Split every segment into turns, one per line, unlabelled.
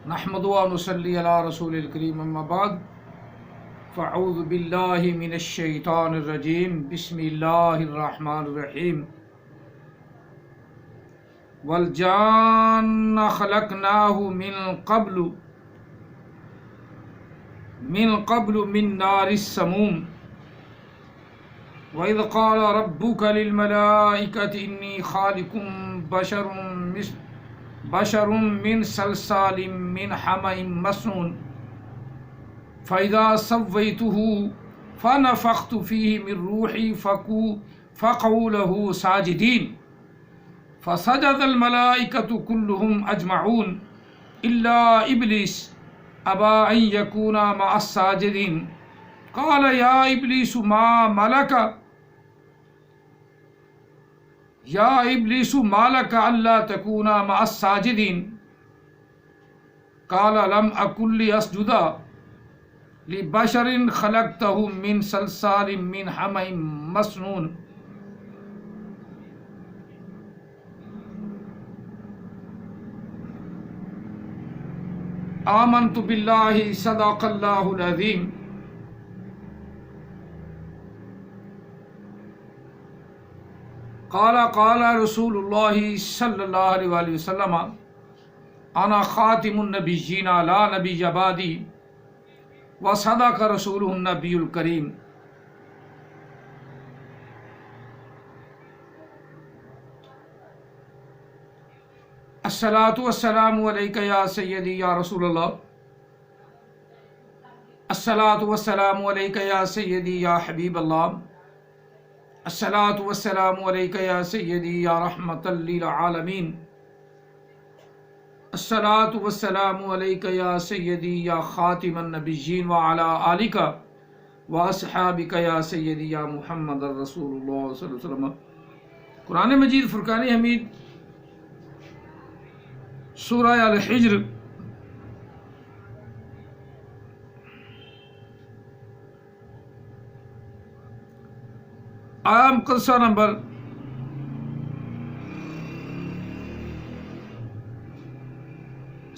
نحمد و نصلی علی رسول الکریم اما بعد فاعوذ باللہ من الشیطان الرجیم بسم اللہ الرحمن الرحیم والجان خلقناہ من قبل من نار السموم وَإِذْ قَالَ رَبُّكَ لِلْمَلَائِكَةِ إِنِّي خَالِقٌ بشر من صلصال من حمأ مسنون فإذا سويته فنفخت فيه من روحي فقعوا له ساجدين فسجد الملائكة كلهم أجمعون إلا إبليس أبى أن يكون مع الساجدين قال يا إبليس ما لك ألا تكون مع الساجدين قال لم أكن لأسجد لبشر خلقته من صلصال من حمأ مسنون آمنت بالله صدق الله العظيم قال رسول اللہ صلی اللہ علیہ وآلہ وسلم انا خاتم النبیین لا نبی بعدی وصدق رسولہ النبی الکریم الصلاۃ والسلام علیک یا سیدی یا رسول اللہ الصلاۃ والسلام علیک یا سیدی یا حبیب اللہ الصلاۃ والسلام علیک یا سیدی یا رحمۃ للعالمین الصلاۃ والسلام علیک یا سیدی یا خاتم النبیین وعلی آلک واصحابک یا سیدی یا محمد رسول اللہ صلی اللہ علیہ وسلم۔ قرآن مجید فرقان حمید سورہ الحجر آیہ مقدسہ نمبر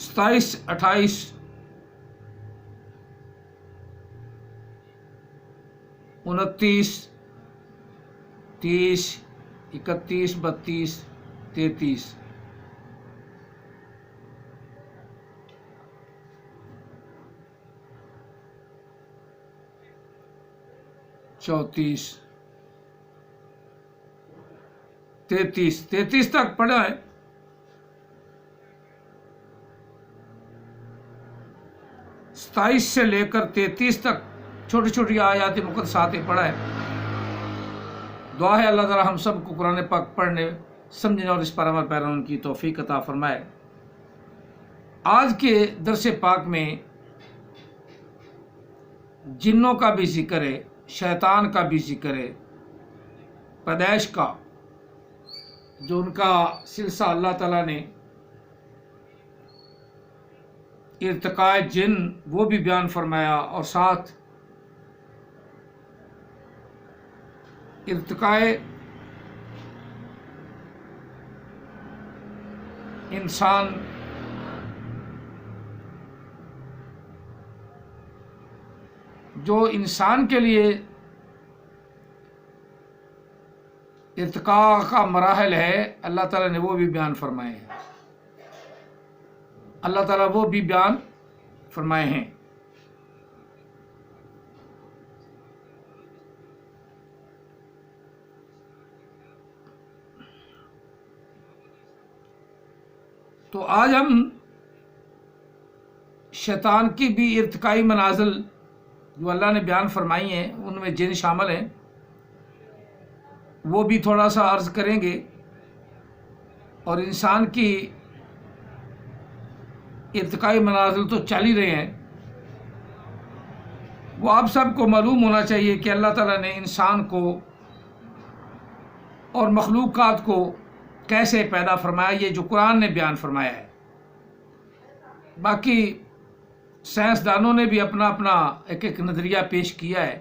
27، 28، 29، 30، 31، 32، 33، 34، 33 تک پڑھا ہے۔ ستائیس سے لے کر 33 تک چھوٹی چھوٹی آیات مقدسات پڑھا ہے۔ دعا ہے اللہ تعالی ہم سب کو قرآن پاک پڑھنے، سمجھنے اور اس پر عمل پیرا ان کی توفیق عطا فرمائے۔ آج کے درس پاک میں جنوں کا بھی ذکر ہے، شیطان کا بھی ذکر ہے، پیدائش کا جو ان کا سلسلہ اللہ تعالیٰ نے ارتقاء جن وہ بھی بیان فرمایا، اور ساتھ ارتقاء انسان جو انسان کے لیے ارتقاء کا مراحل ہے، اللہ تعالیٰ نے وہ بھی بیان فرمائے ہیں۔ اللہ تعالیٰ وہ بھی بیان فرمائے ہیں۔ تو آج ہم شیطان کی بھی ارتقائی منازل جو اللہ نے بیان فرمائی ہیں، ان میں جن شامل ہیں، وہ بھی تھوڑا سا عرض کریں گے، اور انسان کی ارتقائی منازل تو چل ہی رہے ہیں۔ وہ آپ سب کو معلوم ہونا چاہیے کہ اللہ تعالیٰ نے انسان کو اور مخلوقات کو کیسے پیدا فرمایا، یہ جو قرآن نے بیان فرمایا ہے۔ باقی سائنسدانوں نے بھی اپنا اپنا ایک نظریہ پیش کیا ہے۔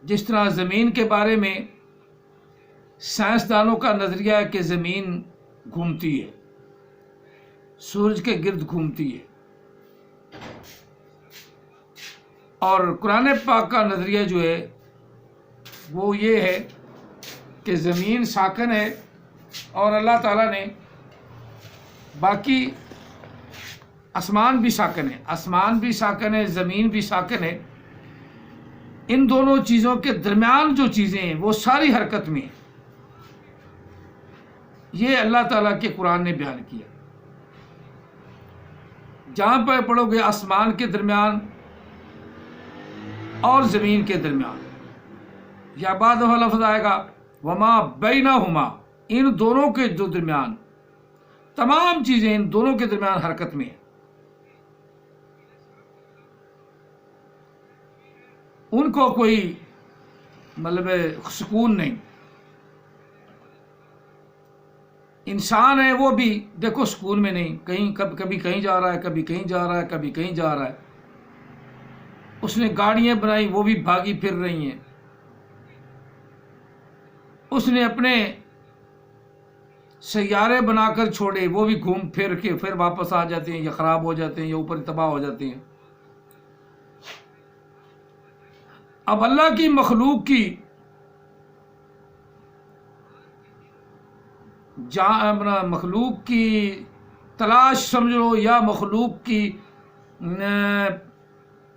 جس طرح زمین کے بارے میں سائنسدانوں کا نظریہ ہے کہ زمین گھومتی ہے، سورج کے گرد گھومتی ہے. اور قرآن پاک کا نظریہ جو ہے وہ یہ ہے کہ زمین ساکن ہے اور اللہ تعالیٰ نے باقی آسمان بھی ساکن ہے. آسمان بھی ساکن ہے، زمین بھی ساکن ہے. ان دونوں چیزوں کے درمیان جو چیزیں ہیں وہ ساری حرکت میں ہیں. یہ اللہ تعالیٰ کے قرآن نے بیان کیا. جہاں پہ پڑھو گے آسمان کے درمیان اور زمین کے درمیان، یا بعد وہ لفظ آئے گا وما بینہما، ان دونوں کے جو درمیان تمام چیزیں ان دونوں کے درمیان حرکت میں ہیں. ان کو کوئی مطلب سکون نہیں. انسان ہے وہ بھی دیکھو سکون میں نہیں، کہیں کبھی کہیں جا رہا ہے، کبھی کہیں جا رہا ہے، کبھی کہیں جا رہا ہے. اس نے گاڑیاں بنائی وہ بھی بھاگی پھر رہی ہیں. اس نے اپنے سیارے بنا کر چھوڑے وہ بھی گھوم پھر کے پھر واپس آ جاتے ہیں، یا خراب ہو جاتے ہیں، یا اوپر تباہ ہو جاتے ہیں. اب اللہ کی مخلوق کی تلاش سمجھ لو، یا مخلوق کی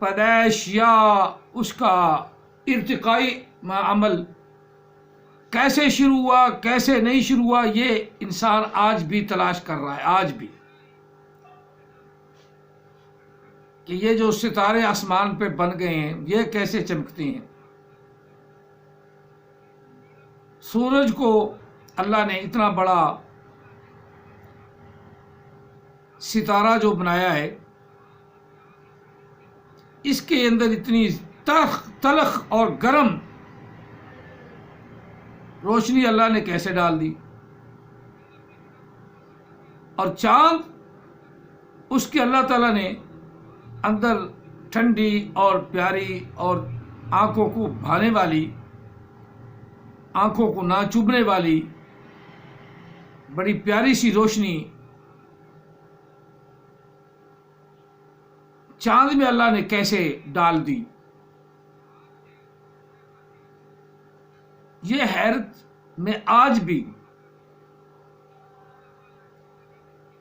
پیدائش، یا اس کا ارتقائی عمل کیسے شروع ہوا کیسے نہیں شروع ہوا، یہ انسان آج بھی تلاش کر رہا ہے. آج بھی کہ یہ جو ستارے آسمان پہ بن گئے ہیں یہ کیسے چمکتے ہیں. سورج کو اللہ نے اتنا بڑا ستارہ جو بنایا ہے، اس کے اندر اتنی تلخ اور گرم روشنی اللہ نے کیسے ڈال دی. اور چاند اس کے اللہ تعالیٰ نے اندر ٹھنڈی اور پیاری اور آنکھوں کو بھانے والی، آنکھوں کو نہ چبھنے والی بڑی پیاری سی روشنی چاند میں اللہ نے کیسے ڈال دی. یہ حیرت میں آج بھی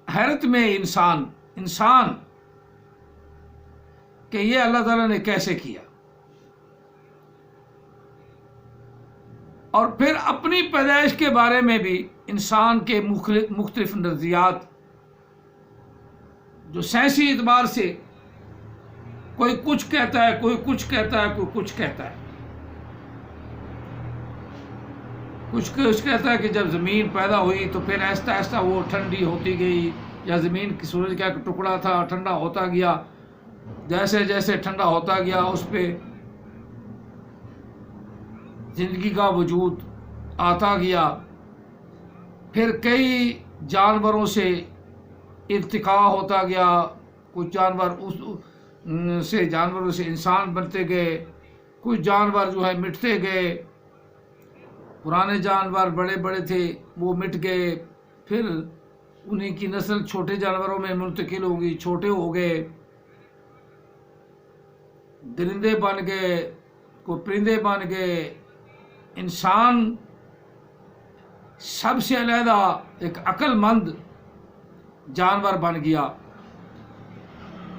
حیرت میں انسان کہ یہ اللہ تعالیٰ نے کیسے کیا. اور پھر اپنی پیدائش کے بارے میں بھی انسان کے مختلف نظریات جو سائنسی اعتبار سے کوئی کچھ کہتا ہے، کوئی کچھ کہتا ہے، کوئی کچھ کہتا ہے. کچھ کہتا ہے کہ جب زمین پیدا ہوئی تو پھر آہستہ آہستہ وہ ٹھنڈی ہوتی گئی، یا زمین کی سورج کا ایک ٹکڑا تھا ٹھنڈا ہوتا گیا. جیسے جیسے ٹھنڈا ہوتا گیا اس پہ زندگی کا وجود آتا گیا. پھر کئی جانوروں سے ارتقاء ہوتا گیا. کچھ جانوروں سے انسان بنتے گئے، کچھ جانور جو ہے مٹتے گئے. پرانے جانور بڑے بڑے تھے وہ مٹ گئے، پھر انہیں کی نسل چھوٹے جانوروں میں منتقل ہوگی، چھوٹے ہو گئے، درندے بن گئے، کوئی پرندے بن گئے. انسان سب سے علیحدہ ایک عقل مند جانور بن گیا.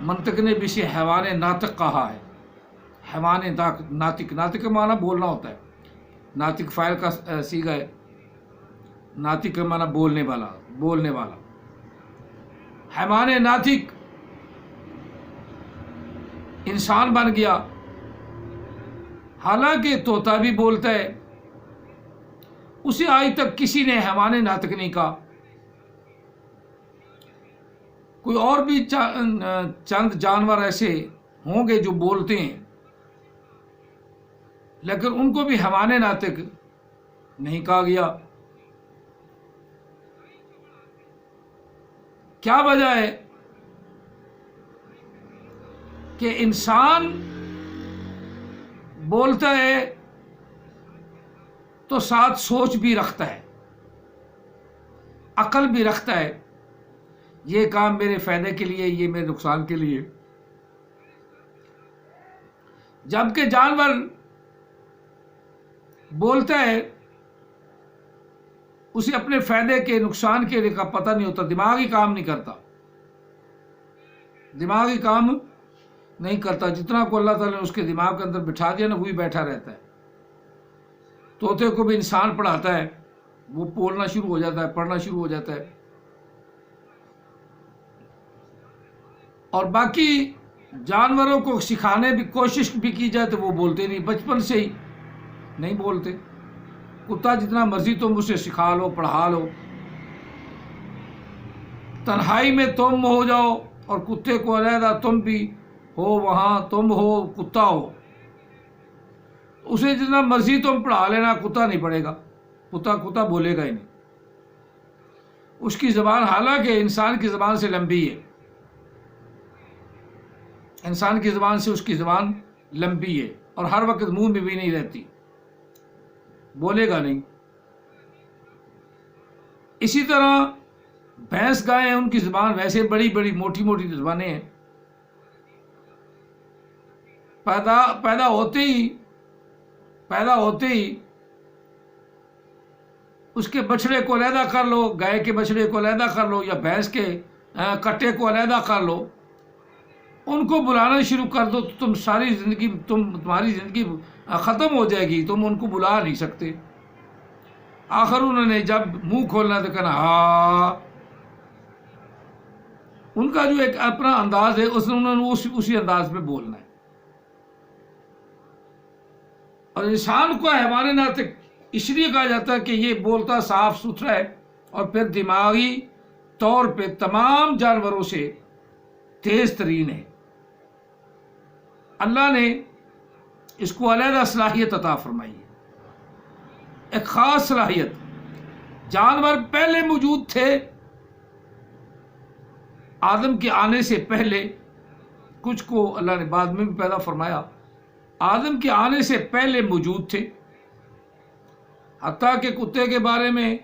منطق نے بھی اسے حیوان ناطق کہا ہے. حیوان ناطق کا معنی بولنا ہوتا ہے. ناطق فاعل کا صیغہ ہے، ناطق کا معنی بولنے والا. حیوان ناطق انسان بن گیا. حالانکہ طوطا بھی بولتا ہے، اسے آج تک کسی نے حیوان ناطق نہیں کہا. کوئی اور بھی چند جانور ایسے ہوں گے جو بولتے ہیں، لیکن ان کو بھی حیوان ناطق نہیں کہا گیا. کیا وجہ ہے کہ انسان بولتا ہے تو ساتھ سوچ بھی رکھتا ہے، عقل بھی رکھتا ہے. یہ کام میرے فائدے کے لیے، یہ میرے نقصان کے لیے. جبکہ جانور بولتا ہے اسے اپنے فائدے کے نقصان کے کا پتہ نہیں ہوتا، دماغی کام نہیں کرتا، دماغی کام نہیں کرتا. جتنا کو اللہ تعالیٰ نے اس کے دماغ کے اندر بٹھا دیا نا، وہی بیٹھا رہتا ہے. طوطے کو بھی انسان پڑھاتا ہے، وہ بولنا شروع ہو جاتا ہے، پڑھنا شروع ہو جاتا ہے. اور باقی جانوروں کو سکھانے بھی کوشش بھی کی جائے تو وہ بولتے نہیں، بچپن سے ہی نہیں بولتے. کتا جتنا مرضی تم اسے سکھا لو، پڑھا لو، تنہائی میں تم ہو جاؤ اور کتے کو علیحدہ تم بھی ہو، وہاں تم ہو، کتا ہو، اسے جتنا مرضی تم پڑھا لینا، کتا نہیں پڑھے گا، کتا بولے گا ہی نہیں. اس کی زبان حالانکہ انسان کی زبان سے لمبی ہے، انسان کی زبان سے اس کی زبان لمبی ہے، اور ہر وقت منہ میں بھی نہیں رہتی، بولے گا نہیں. اسی طرح بھینس گائے ہیں، ان کی زبان ویسے بڑی بڑی موٹی موٹی زبانیں ہیں. پیدا ہوتے ہی اس کے بچڑے کو علیحدہ کر لو، گائے کے بچڑے کو علیحدہ کر لو، یا بھینس کے کٹے کو علیحدہ کر لو، ان کو بلانا شروع کر دو تو تمہاری زندگی ختم ہو جائے گی، تم ان کو بلا نہیں سکتے. آخر انہوں نے جب منہ کھولنا تو کہنا ہاں. ان کا جو ایک اپنا انداز ہے، انہوں نے اسی انداز میں بولنا ہے. اور انسان کو حیوان ناطق اس لیے کہا جاتا ہے کہ یہ بولتا صاف ستھرا ہے، اور پھر دماغی طور پہ تمام جانوروں سے تیز ترین ہے. اللہ نے اس کو علیحدہ صلاحیت عطا فرمائی ہے، ایک خاص صلاحیت. جانور پہلے موجود تھے آدم کے آنے سے پہلے، کچھ کو اللہ نے بعد میں بھی پیدا فرمایا. آدم کے آنے سے پہلے موجود تھے، حتیٰ کہ کتے کے بارے میں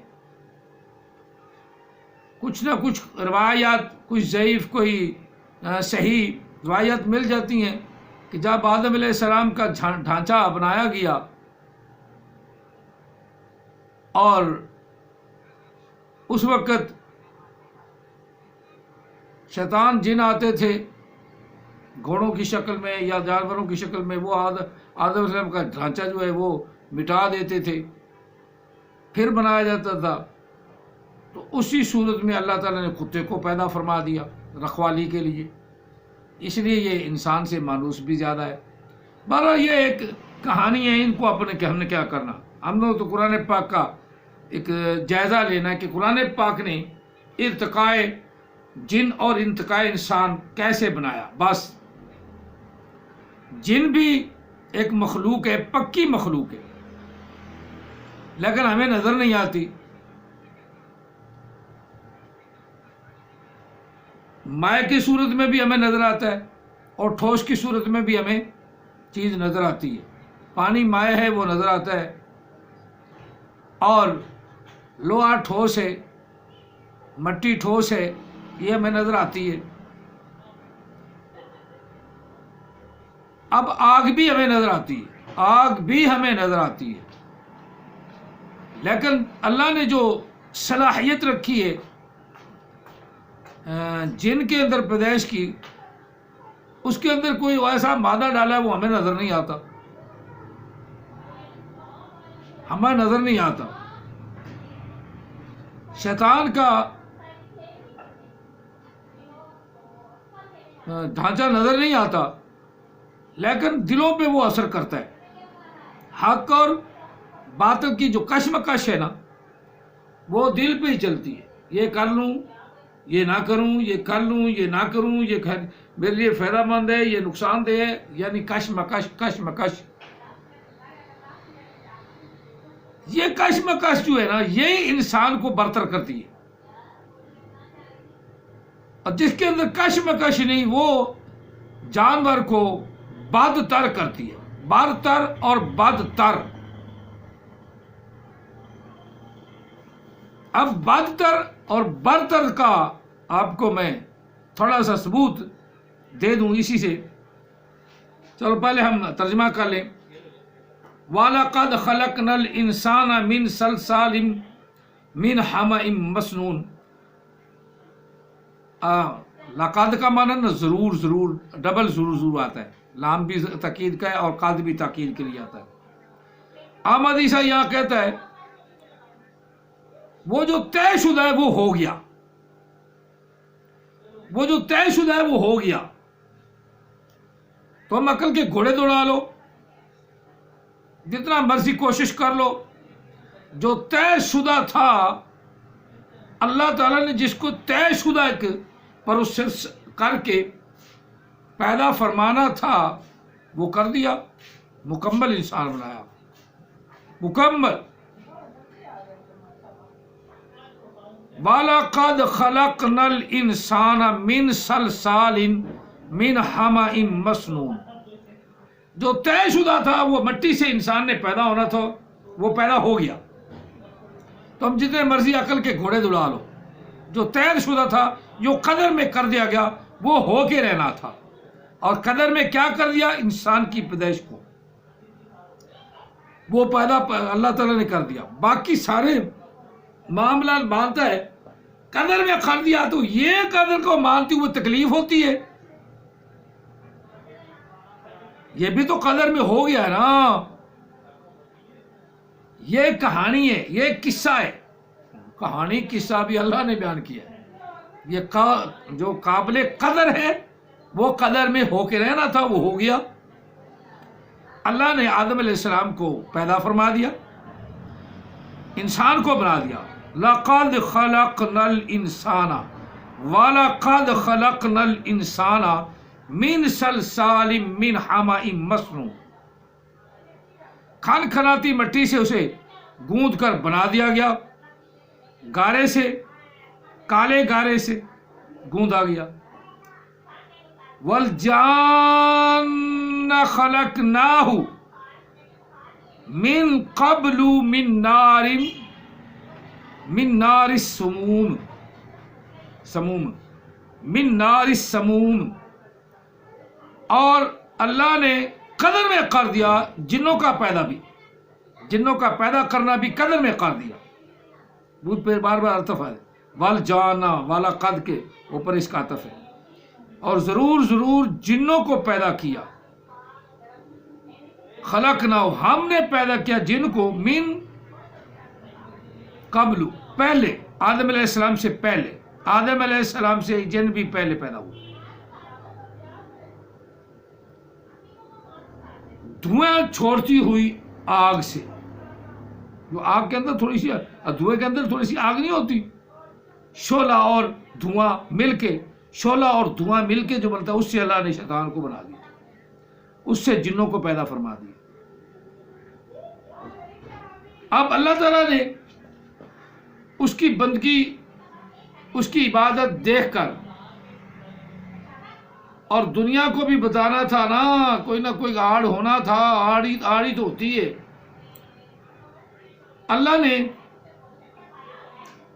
کچھ نہ کچھ روایات، کچھ ضعیف کوئی صحیح روایات مل جاتی ہیں کہ جب آدم علیہ السلام کا ڈھانچہ بنایا گیا اور اس وقت شیطان جن آتے تھے گھوڑوں کی شکل میں یا جانوروں کی شکل میں، وہ آدم علیہ السلام کا ڈھانچہ جو ہے وہ مٹا دیتے تھے، پھر بنایا جاتا تھا. تو اسی صورت میں اللہ تعالیٰ نے کتے کو پیدا فرما دیا رکھوالی کے لیے، اس لیے یہ انسان سے مانوس بھی زیادہ ہے. بہرحال یہ ایک کہانی ہے، ان کو ہم نے کیا کرنا، ہم نے تو قرآن پاک کا ایک جائزہ لینا ہے کہ قرآن پاک نے ارتقاء جن اور ارتقاء انسان کیسے بنایا. بس جن بھی ایک مخلوق ہے، پکی مخلوق ہے، لیکن ہمیں نظر نہیں آتی. مائع کی صورت میں بھی ہمیں نظر آتا ہے، اور ٹھوس کی صورت میں بھی ہمیں چیز نظر آتی ہے. پانی مائع ہے، وہ نظر آتا ہے، اور لوہا ٹھوس ہے، مٹی ٹھوس ہے، یہ ہمیں نظر آتی ہے. اب آگ بھی ہمیں نظر آتی ہے، آگ بھی ہمیں نظر آتی ہے، لیکن اللہ نے جو صلاحیت رکھی ہے جن کے اندر پیدائش کی، اس کے اندر کوئی ایسا مادہ ڈالا ہے وہ ہمیں نظر نہیں آتا، ہمیں نظر نہیں آتا. شیطان کا ڈھانچہ نظر نہیں آتا، لیکن دلوں پہ وہ اثر کرتا ہے. حق اور باطل کی جو کشمکش ہے نا، وہ دل پہ ہی چلتی ہے. یہ کر لوں، یہ نہ کروں، یہ کر لوں، یہ نہ کروں، یہ میرے لیے فائدہ مند ہے، یہ نقصان دہ ہے، یعنی کشمکش. یہ کشمکش جو ہے نا، یہی انسان کو برتر کرتی ہے. اور جس کے اندر کشمکش نہیں، وہ جانور کو بدتر کرتی ہے، برتر اور بدتر. اب بدتر اور برتر کا آپ کو میں تھوڑا سا ثبوت دے دوں اسی سے. چلو پہلے ہم ترجمہ کر لیں. وَلَقَدْ خَلَقْنَا الْإِنسَانَ مِنْ صَلْصَالٍ مِنْ حَمَإٍ مَسْنُونٍ. لقد کا معنی نا ضرور ضرور ڈبل ضرور آتا ہے. لام بھی تاکید کا ہے اور قد بھی تاکید کے لیے آتا ہے. احمد عیسیٰ یہاں کہتا ہے وہ جو طے شدہ ہے وہ ہو گیا. وہ جو طے شدہ ہے وہ ہو گیا. تو ہم عقل کے گھوڑے دوڑا لو, جتنا مرضی کوشش کر لو, جو طے شدہ تھا اللہ تعالیٰ نے جس کو طے شدہ ایک پروسیس کر کے پیدا فرمانا تھا وہ کر دیا. مکمل انسان بنایا, مکمل. وَلَقَدْ خَلَقْنَا الْإِنسَانَ مِنْ صَلْصَالٍ مِنْ حَمَإٍ مَسْنُونٍ. جو طے شدہ تھا وہ مٹی سے انسان نے پیدا ہونا تھا وہ پیدا ہو گیا. تو ہم جتنے مرضی عقل کے گھوڑے دوڑا لو, جو طے شدہ تھا جو قدر میں کر دیا گیا وہ ہو کے رہنا تھا. اور قدر میں کیا کر دیا؟ انسان کی پیدائش کو وہ پیدا اللہ تعالیٰ نے کر دیا. باقی سارے معاملات مانتا ہے, قدر میں کر دیا تو یہ قدر کو مانتی ہوئے تکلیف ہوتی ہے. یہ بھی تو قدر میں ہو گیا ہے نا. یہ کہانی ہے, یہ قصہ ہے. کہانی قصہ بھی اللہ نے بیان کیا ہے. یہ جو قابل قدر ہے وہ قدر میں ہو کے رہنا تھا وہ ہو گیا. اللہ نے آدم علیہ السلام کو پیدا فرما دیا, انسان کو بنا دیا. لَقَدْ خَلَقْنَا الْإِنسَانَ وَلَقَدْ خَلَقْنَا الْإِنسَانَ مِنْ صَلْصَالٍ مِنْ حَمَإٍ مَسْنُونٍ. کھن کھناتی مٹی سے اسے گوندھ کر بنا دیا گیا. گارے سے, کالے گارے سے گوندا گیا. وَالْجَانَّ خَلَقْنَاهُ مِنْ قَبْلُ من نار السموم من نار السموم. اور اللہ نے قدر میں کر دیا جنوں کا پیدا بھی, جنوں کا پیدا کرنا بھی قدر میں کر دیا. وہ پھر بار بار عطف ہے, والجانا والا قد کے اوپر اس کا عطف ہے. اور ضرور ضرور جنوں کو پیدا کیا. خلقنا, ہم نے پیدا کیا جن کو, من قبل, پہلے, آدم علیہ السلام سے پہلے. آدم علیہ السلام سے جن بھی پہلے پیدا ہوئے. دھوئیں چھوڑتی ہوئی آگ سے. جو آگ کے اندر تھوڑی سی, دھوئیں کے اندر تھوڑی سی آگ نہیں ہوتی, شعلہ اور دھواں مل کے, شعلہ اور دھواں مل کے جو بنتا ہے اس سے اللہ نے شیطان کو بنا دیا, اس سے جنوں کو پیدا فرما دیا. اب اللہ تعالیٰ نے اس کی بندگی, اس کی عبادت دیکھ کر, اور دنیا کو بھی بتانا تھا نا, کوئی نہ کوئی آڑ ہونا تھا, آڑی تو ہوتی ہے. اللہ نے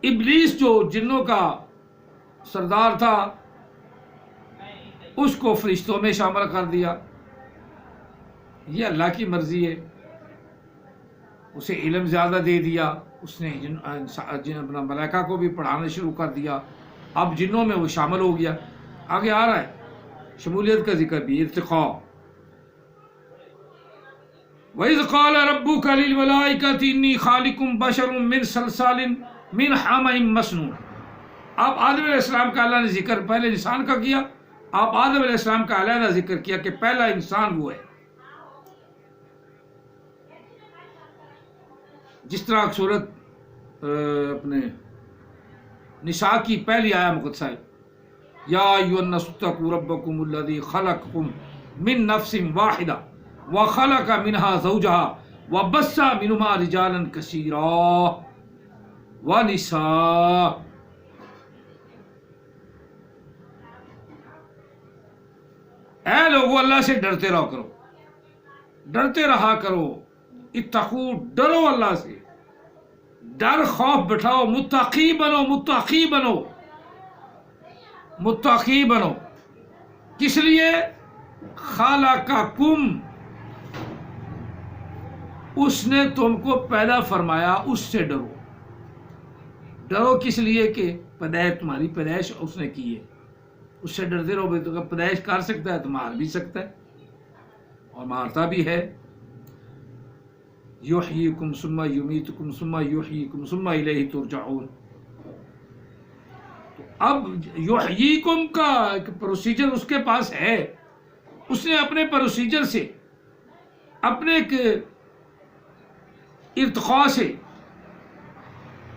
ابلیس جو جنوں کا سردار تھا اس کو فرشتوں میں شامل کر دیا. یہ اللہ کی مرضی ہے. اسے علم زیادہ دے دیا, اس نے اپنا ملائکہ کو بھی پڑھانا شروع کر دیا. اب جنوں میں وہ شامل ہو گیا. آگے آ رہا ہے شمولیت کا ذکر بھی, ارتقاء. وَإِذْ قَالَ رَبُّكَ لِلْمَلَائِكَةِ إِنِّي خَالِقٌ بَشَرٌ مِّن صَلْصَالٍ مِّنْ حَمَإٍ مَسْنُونٍ. اب آدم علیہ السلام کا اللہ نے ذکر پہلے انسان کا کیا, اب آدم علیہ السلام کا علیحدہ ذکر کیا کہ پہلا انسان وہ ہے. جس طرح صورت اپنے نساء کی پہلی آیا مقدسہ ہے, یا ایھا الناس اتقوا ربکم الذی خلقکم من نفس واحدہ وخلق منها زوجها وبث منهما رجالا کثیرا ونساء. اے لوگو اللہ سے ڈرتے رہا کرو, ڈرتے رہا کرو. اتقوا, ڈرو اللہ سے, ڈر خوف بٹھاؤ, متقی بنو, متقی بنو. متقی بنو. کس لیے؟ خلقکم، اس نے تم کو پیدا فرمایا، اس سے ڈرو. ڈرو کس لیے؟ کہ پیدائش، تمہاری پیدائش اس نے کی ہے، اس سے ڈرتے رہو. بھائی تو پیدائش کر سکتا ہے تو مار بھی سکتا ہے اور مارتا بھی ہے. یحییکم ثم یمیتکم ثم یحییکم ثم الیہ ترجعون. اب یحییکم کا ایک پروسیجر اس کے پاس ہے. اس نے اپنے پروسیجر سے، اپنے ایک ارتقاء سے،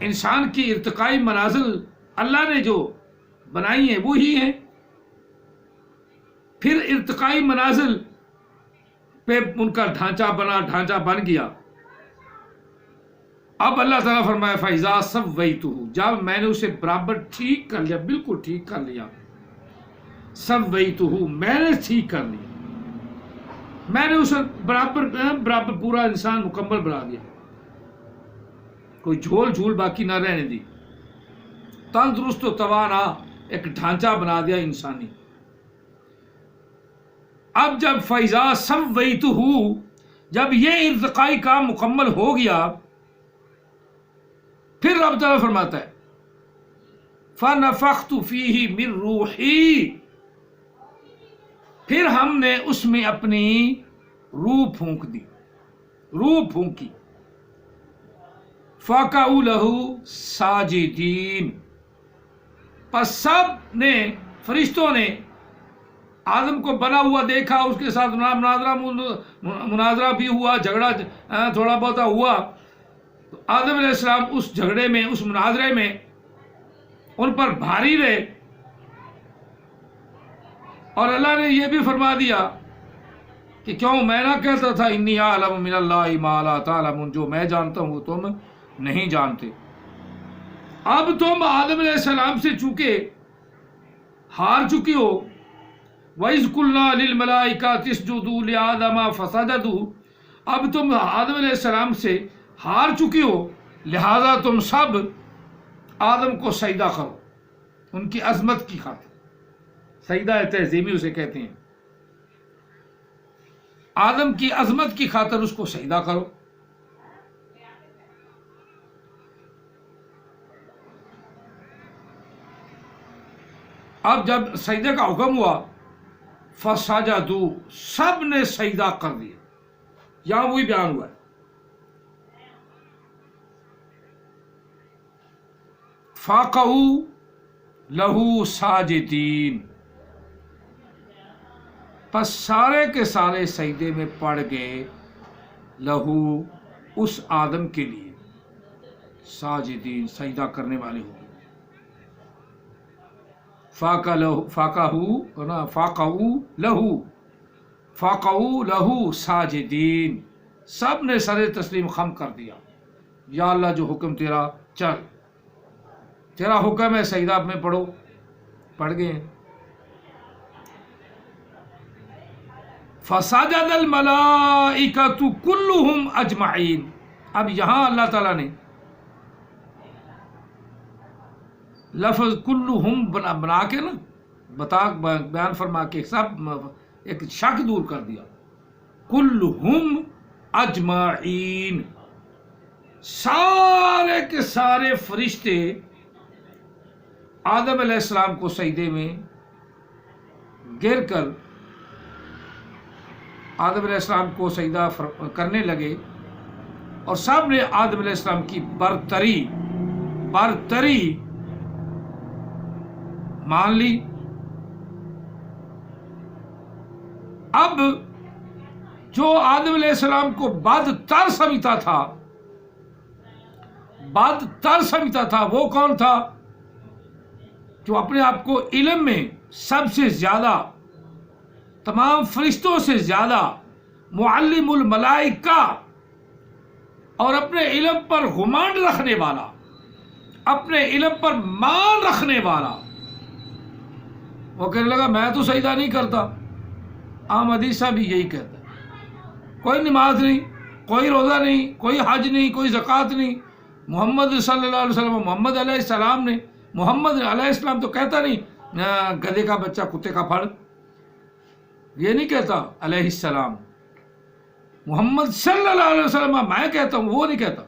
انسان کی ارتقائی منازل اللہ نے جو بنائی ہیں وہی ہیں. پھر ارتقائی منازل پہ ان کا ڈھانچہ بن گیا. اب اللہ تعالیٰ فرمایا فَإِذَا سَوَّيْتُهُ، جب میں نے اسے برابر ٹھیک کر لیا، بالکل ٹھیک کر لیا. سَوَّيْتُهُ، میں نے ٹھیک کر لیا، میں نے اسے برابر پورا انسان مکمل بنا دیا، کوئی جھول جھول باقی نہ رہنے دی. تندرست و توانا ایک ڈھانچہ بنا دیا انسانی. اب جب فَإِذَا سَوَّيْتُهُ، جب یہ ارتقائی کام مکمل ہو گیا، پھر رب تعالیٰ فرماتا ہے فَنَفَخْتُ فِيهِ مِن رُوحِي، پھر ہم نے اس میں اپنی روح پھونک دی، روح پھونکی. فَقَعُوا لَهُ سَاجِدِينَ، پس سب نے، فرشتوں نے آدم کو بنا ہوا دیکھا، اس کے ساتھ مناظرہ بھی ہوا، جھگڑا تھوڑا بہت ہوا. تو آدم علیہ السلام اس جھگڑے میں، اس مناظرے میں ان پر بھاری رہے. اور اللہ نے یہ بھی فرما دیا کہ کیوں میں نہ کہتا تھا انی اعلم من اللہ ما لا تعلمون، جو میں جانتا ہوں وہ تم نہیں جانتے. اب تم آدم علیہ السلام سے چونکہ ہار چکی ہو، وَإِذْ قُلْنَا لِلْمَلَائِكَةِ اسْجُدُوا لِآدَمَ فَسَجَدُوا، اب تم آدم علیہ السلام سے ہار چکی ہو، لہذا تم سب آدم کو سجدہ کرو، ان کی عظمت کی خاطر. سجدہ تعظیمی اسے کہتے ہیں. آدم کی عظمت کی خاطر اس کو سجدہ کرو. اب جب سجدے کا حکم ہوا، فسجدوا، سب نے سجدہ کر دیا. یہاں وہی بیان ہوا ہے فَقَعُوا لَهُ سَاجِدِينَ، پس سارے کے سارے سجدے میں پڑ گئے، لہو، اس آدم کے لیے، ساجدین، سجدہ کرنے والے ہو. فَقَعُوا لَهُ سَاجِدِينَ، سب نے سر تسلیم خم کر دیا. یا اللہ جو حکم تیرا، چل تیرا حکم ہے، سجدہ میں پڑھو. پڑھ گئے. فَسَجَدَ الْمَلَائِكَةُ كُلُّهُمْ أَجْمَعِينَ. اب یہاں اللہ تعالیٰ نے لفظ کلہم بنا کے نا بیان فرما کے سب ایک شک دور کر دیا. کلہم اجمعین، سارے کے سارے فرشتے آدم علیہ السلام کو سجدے میں گر کر آدم علیہ السلام کو سجدہ کرنے لگے، اور سب نے آدم علیہ السلام کی برتری مان لی. اب جو آدم علیہ السلام کو بدتر سمجھتا تھا وہ کون تھا؟ جو اپنے آپ کو علم میں سب سے زیادہ، تمام فرشتوں سے زیادہ معلم الملائکہ، اور اپنے علم پر گمان رکھنے والا، اپنے علم پر مان رکھنے والا. وہ کہنے لگا میں تو سجدہ نہیں کرتا. عام حدیثہ بھی یہی کہتا ہے، کوئی نماز نہیں، کوئی روزہ نہیں، کوئی حج نہیں، کوئی زکوٰۃ نہیں. محمد صلی اللہ علیہ وسلم، محمد علیہ السلام نے، محمد علیہ السلام تو کہتا نہیں گدھے کا بچہ کتے کا پھڑ، یہ نہیں کہتا علیہ السلام. محمد صلی اللہ علیہ وسلم میں کہتا ہوں، وہ نہیں کہتا.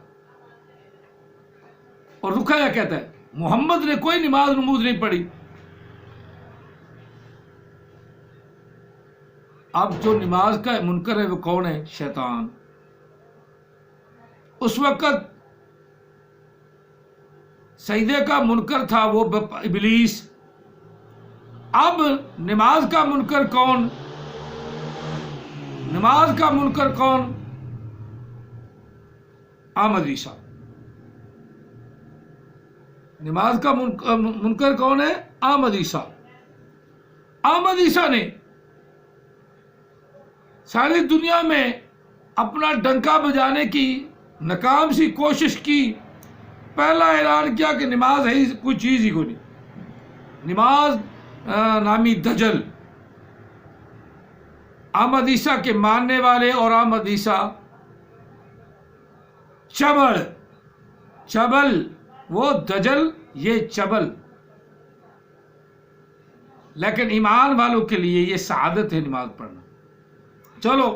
اور رکھا یا کہتا ہے محمد نے کوئی نماز نموز نہیں پڑھی. اب جو نماز کا منکر ہے وہ کون ہے؟ شیطان. اس وقت سجدے کا منکر تھا وہ ابلیس. اب نماز کا منکر کون؟ نماز کا منکر کون؟ احمد عیسیٰ. نماز کا منکر کون ہے؟ احمد عیسیٰ. احمد عیسیٰ نے ساری دنیا میں اپنا ڈنکا بجانے کی ناکام سی کوشش کی. پہلا اعلان کیا کہ نماز ہے کوئی چیز ہی کو نہیں. نماز نامی دجل. احمد عیسیٰ کے ماننے والے اور احمد عیسیٰ چبل، وہ دجل یہ چبل. لیکن ایمان والوں کے لیے یہ سعادت ہے نماز پڑھنا. چلو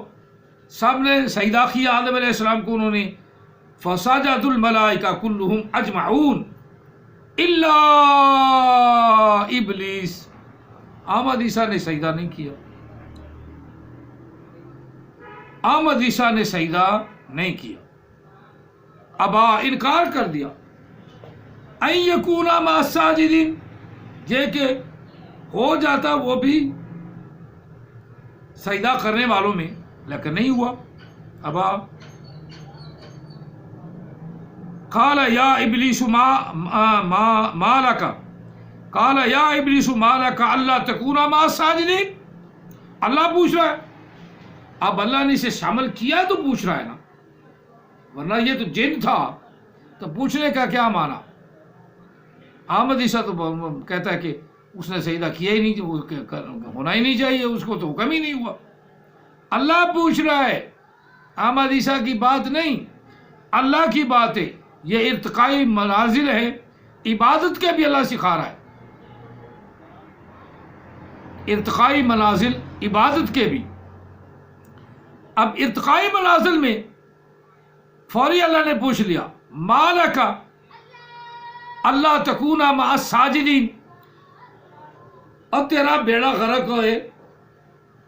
سب نے سجدہ کیا آدم علیہ السلام کو، انہوں نے فسجد الملائکہ کلہم اجمعون الا ابلیس. احمد عیسیٰ نے سجدہ نہیں کیا. احمد عیسیٰ نے سجدہ نہیں کیا. ابا انکار کر دیا. ان یکون مع الساجدین، یہ کہ ہو جاتا وہ بھی سجدہ کرنے والوں میں، لیکن نہیں ہوا. ابا قال یا ابلیس ما لک، قال یا ابلیس ما لک الا تکون مع الساجدین. اللہ پوچھ رہا ہے. اب اللہ نے اسے شامل کیا تو پوچھ رہا ہے نا، ورنہ یہ تو جن تھا تو پوچھنے کا کیا معنی. احمد عیسیٰ تو کہتا ہے کہ اس نے سجدہ کیا ہی نہیں، ہونا ہی نہیں چاہیے، اس کو تو حکم ہی نہیں ہوا. اللہ پوچھ رہا ہے، احمد عیسیٰ کی بات نہیں، اللہ کی بات ہے. یہ ارتقائی منازل ہے، عبادت کے بھی اللہ سکھا رہا ہے. ارتقائی منازل عبادت کے بھی. اب ارتقائی منازل میں فوری اللہ نے پوچھ لیا ما لک اللہ تکون مع الساجدین. اب تیرا بیڑا غرق ہوئے،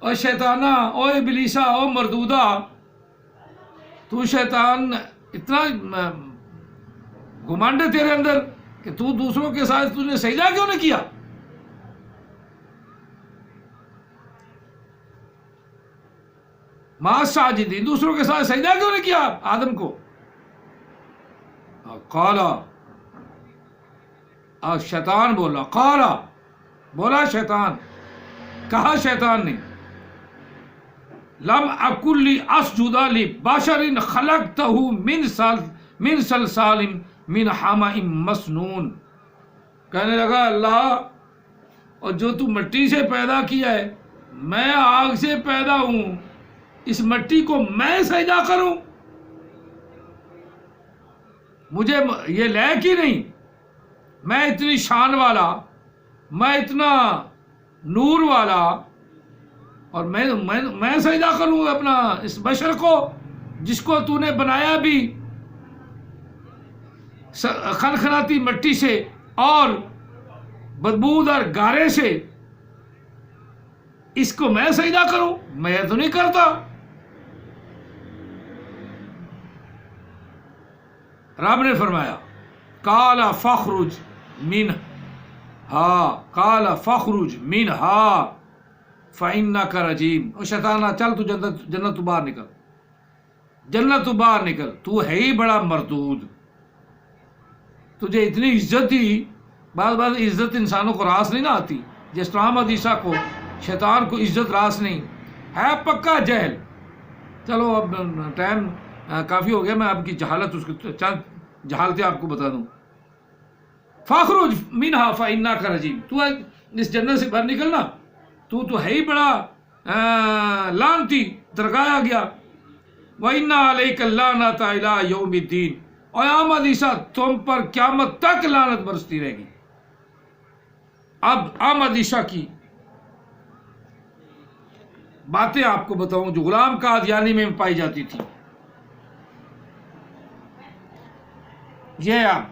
اور شیطانہ، او ابلیسا، او مردودہ، تو شیطان اتنا گھمنڈ ہے تیرے اندر کہ تو دوسروں کے ساتھ تو نے سجدہ کیوں نہیں کیا؟ مع الساجدین، دوسروں کے ساتھ سجدہ کیوں نہیں کیا آدم کو؟ قالا، شیطان بولا. قالا، بولا شیطان، کہا شیطان نے لم اکن لاسجد لبشر خلقتہ من صلصال من حمأ مسنون. کہنے لگا اللہ، اور جو تو مٹی سے پیدا کیا ہے، میں آگ سے پیدا ہوں، اس مٹی کو میں سجدہ کروں؟ مجھے یہ لائق ہی نہیں. میں اتنی شان والا، میں اتنا نور والا، اور میں سجدہ کروں اپنا اس بشر کو جس کو تو نے بنایا بھی خنخناتی مٹی سے اور بدبودار گارے سے. اس کو میں سجدہ کروں؟ میں تو نہیں کرتا. رب نے فرمایا قال فاخرج منہا، قال فاخرج منہا فإنک رجیم. او شیطانہ، چل تو جنت تو باہر نکل، جنت تو باہر نکل، تو ہے ہی بڑا مردود. تجھے اتنی عزت دی، بعض عزت انسانوں کو راس نہیں نہ آتی، جس طرح احمد عیسیٰ کو، شیطان کو عزت راس نہیں ہے، پکا جہل. چلو اب ٹائم کافی ہو گیا، میں آپ کی جہالت، اس کی چند جہالتیں آپ کو بتا دوں. فاخرج منہا فإنک رجیم، تو اس جنت سے باہر نکلنا، تو ہے ہی بڑا لعنتی، درگایا گیا. وَإِنَّ عَلَيْكَ اللَّعْنَةَ إِلَىٰ يَوْمِ الدِّينِ. اور احمد عیسیٰ تم پر قیامت تک لعنت برستی رہے گی. اب احمد عیسیٰ کی باتیں آپ کو بتاؤں جو غلام قادیانی میں پائی جاتی تھی. یہ آپ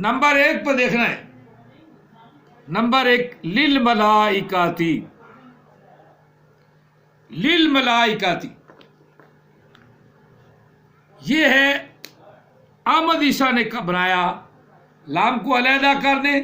نمبر 1 پہ دیکھنا ہے. نمبر 1 للملائکاتی. للملائکاتی یہ ہے احمد عیسیٰ نے بنایا. لام کو علیحدہ کر دیں.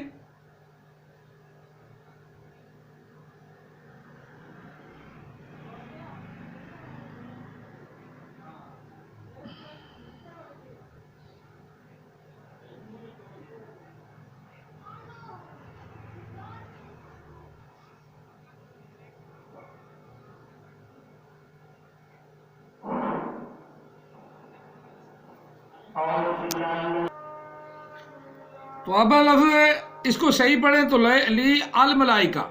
تو اب لفظ اس کو صحیح پڑھیں تو لی الملائکہ.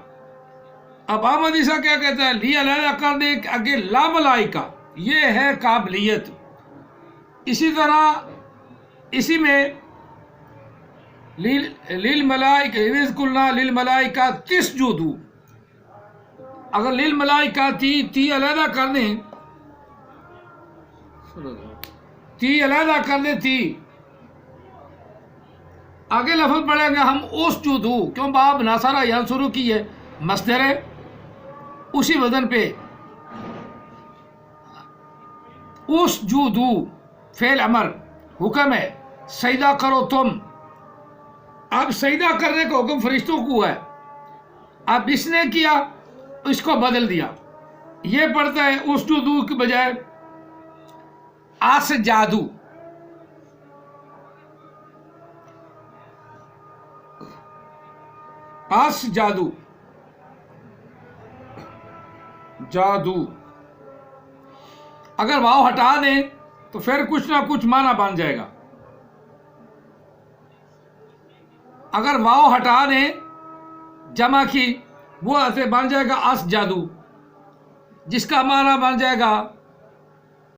اب احمد عیسیٰ کیا کہتا ہے؟ لی علیحدہ کر دے آگے لا ملائکہ. یہ ہے قابلیت. اسی طرح اسی میں للملائکہ اذ قلنا للملائکہ تسجدوا. اگر للملائکہ تی علیحدہ کر دیں، تی علیحدہ کر دیں، تی آگے لفظ پڑھیں گے ہم اسجدو، کیوں باب ناصرہ ینصرو کی ہے مصدر ہے اسی وزن پہ. اسجدو فعل امر حکم ہے، سجدہ کرو تم. اب سجدہ کرنے کا حکم فرشتوں کو ہے. اب اس نے کیا، اس کو بدل دیا. یہ پڑھتا ہے اسجدو کی بجائے اسجادو. جادو جادو. اگر واو ہٹا دیں تو پھر کچھ نہ کچھ معنی بن جائے گا. اگر واو ہٹا دیں جمع کی، وہ ایسے بن جائے گا اس جادو، جس کا معنی بن جائے گا